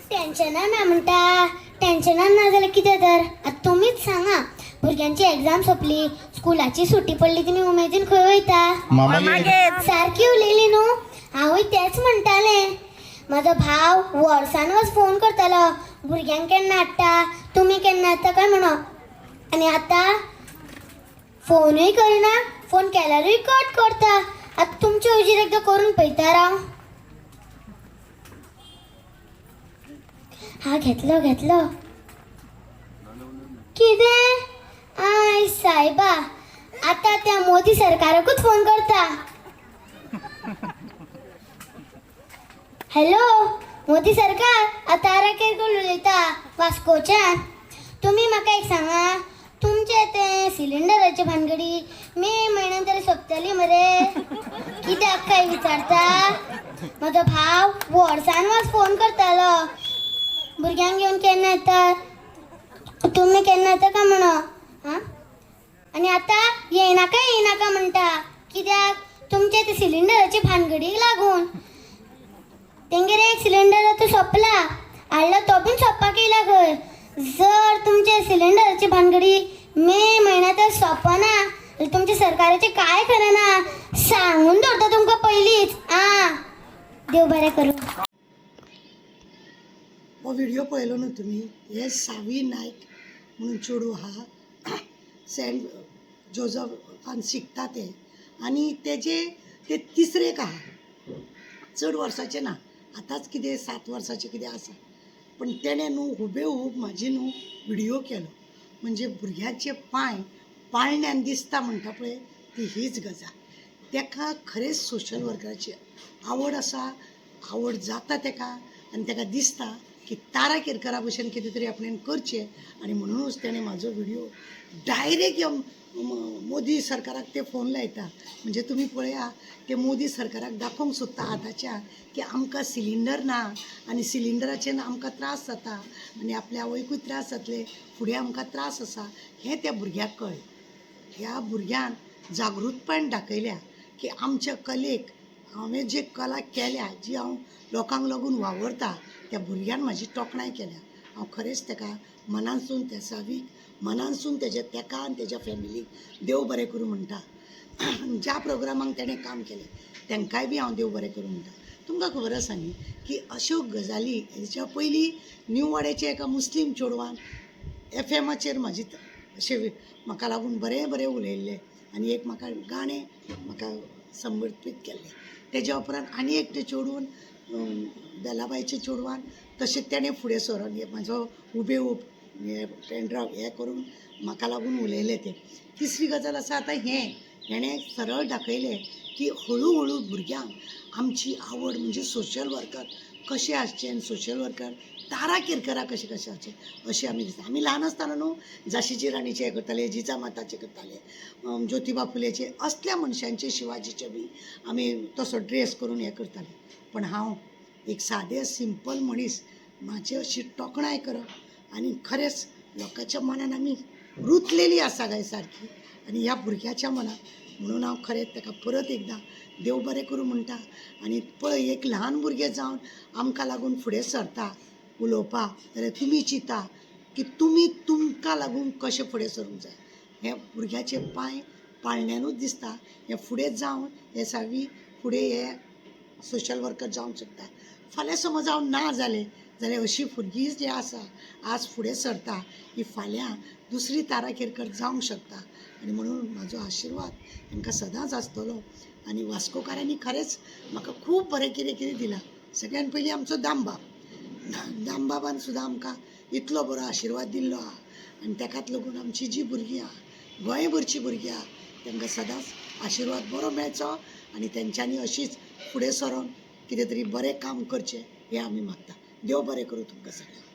टेन्शनान ना म्हणटा, टेन्शनान ना जाल्यार कितें तर. आतां तुमीच सांगा, भुरग्यांची एग्जाम सोंपली, स्कुलाची सुटी पडली, तुमी उमेदीन खंय वयता? सारकी उलयली न्हू. हांवूय तेंच म्हणटालें. म्हाजो भाव वर्सान वर्स फोन करतालो, भुरग्यांक केन्ना हाडटा, तुमी केन्ना हाडटा काय म्हणो. आनी आतां फोनूय करिना, फोन केल्यारूय कट करता. आतां तुमचे हुजीर एकदां करून पळयता राव. हा घेतलो. कितें? आय सायबा, आतां त्या मोदी सरकाराकूच फोन करता. हॅलो मोदी सरकार, हांव तारा केरकर उलयता वास्कोच्यान. तुमी म्हाका एक सांगा, तुमचे ते सिलिंडराची भानगडी मे म्हयन्यान तरी सोंपतली मरे? कित्याक काय विचारता? म्हजो भाव वर्सान वर्स फोन करतालो, भुरग्यांक घेवन केन्ना येता, तुमी केन्ना येता काय म्हणो. आनी आतां येयनाका म्हणटा. कित्याक? तुमचे ते सिलिंडराची भानगडीक लागून. तेंगेर एक सिलिंडर आतां सोंपला, हाडलो तो बीन सोंपपाक येयला खंय. जर तुमचे सिलिंडराची भानगडी मे म्हयन्यात सोंपना जाल्यार तुमच्या सरकाराचें कांय खरें ना. सांगून दवरता तुमकां पयलींच. देव बरें करूं. हो व्हिडिओ पळयलो न्हू तुमी. हे सावी नायक म्हणून चेडूं आहा, सेंट जोझफान शिकता ते. आनी ते तिसरेक आहा, चड वर्साचे ना, आतांच कितें 7 वर्साचे कितें आसा. पण तेणें न्हू हुबेहूब म्हाजी न्हू व्हिडिओ केलो. म्हणजे भुरग्याचे पांय पाळण्यान दिसता म्हणटा पळय, ती हीच गजाल. तेका खरेंच सोशल वर्कराची आवड आसा, आवड जाता तेका, आनी तेका दिसता की तारा केरकरा भशेन कितें तरी आपणें करचें. आनी म्हणूनच तेणें म्हाजो व्हिडिओ डायरेक्ट मोदी सरकाराक ते फोन लायता. म्हणजे तुमी पळया, ते मोदी सरकाराक दाखोवंक सोदता आतांच्या की आमकां सिलिंडर ना, आनी सिलिंडराचेर आमकां त्रास जाता, आनी आपल्या आवयकूय त्रास जातले, फुडें आमकां त्रास आसा, हें त्या भुरग्याक कळ्ळें. ह्या भुरग्यान जागृतपण दाखयल्या की आमच्या कलेक हांवें जी कला केल्या, जी हांव लोकांक लागून वावरता, त्या भुरग्यान म्हाजी तोखणाय केल्या. हांव खरेंच तेका मनानसून, त्या सावीक मनानसून तेका आनी तेज्या फॅमिलीक देव बरें करूं म्हणटा. ज्या प्रोग्रामांक तेणें काम केलें तांकांय बी हांव देव बरें करूं म्हणटा. तुमकां खबर आसा न्ही की अश्यो गजाली हेच्या पयलीं न्यू वाड्याच्या एका मुस्लीम चेडवान FM म्हाजी अशें म्हाका लागून बरें उलयल्लें, आनी एक म्हाका गाणें म्हाका समर्पीत केल्लें. तेज्या उपरांत आनी एकटें चेडून बेलाबाईच्या चेडवान तशें तेणें फुडें सरोन म्हाजो हुबेहूब पेनड्रायव हें करून म्हाका लागून उलयलें तें. तिसरी गजाल आसा आतां हेणें सरळ दाखयलें की हळू भुरग्यांक आमची आवड म्हणजे सोशल वर्कर कशें आसचें, आनी सोशल वर्कर तारा केरकरा कशें आसचें अशें आमी दिसता. आमी ल्हान आसतना न्हू झाशीची राणीचें हें करताले, जिजामाताचें करताले, ज्योतिबा फुलेचें, असल्या मनशांचें, शिवाजीचें बी आमी तसो ड्रेस करून हें करताले. पण हांव एक सादें सिंपल मनीस, म्हाजी अशी तोखणाय करप आनी खरेंच लोकांच्या मनान आमी रुतलेली आसा गाय सारकी, आनी ह्या भुरग्याच्या मनान. म्हणून हांव खरेंच ताका परत एकदां देव बरें करूं म्हणटा. आनी पळय, एक ल्हान भुरगें जावन आमकां लागून फुडें सरता उलोवपाक, जाल्यार तुमी चिंता की तुमकां लागून कशें फुडें सरूंक जाय. हे भुरग्याचे पांय पाळण्यानूच दिसता. हे फुडें जावन हे सावी फुडें हे सोशल वर्कर जावंक शकता. फाल्यां समज हांव ना जालें जाल्यार अशीं भुरगीं जी आसा आज फुडें सरता, ही फाल्यां दुसरी तारा केरकर जावंक शकता. आनी म्हणून म्हाजो आशिर्वाद तांकां सदांच आसतलो. आनी वास्कोकारांनी खरेंच म्हाका खूब बरें कितें दिलां. सगळ्यान पयलीं आमचो दामबाबान सुद्दां आमकां इतलो बरो आशिर्वाद दिल्लो आहा. आनी तेकाच लागून आमची जी भुरगीं आहा, गोंयभरची भुरगीं आहा, तांकां सदांच आशिर्वाद बरो मेळचो. आनी तेंच्यांनी अशीच फुडें सरोन कितें तरी बरें काम करचें हें आमी मागता. देव बरें करूं तुमकां सगळ्यांक.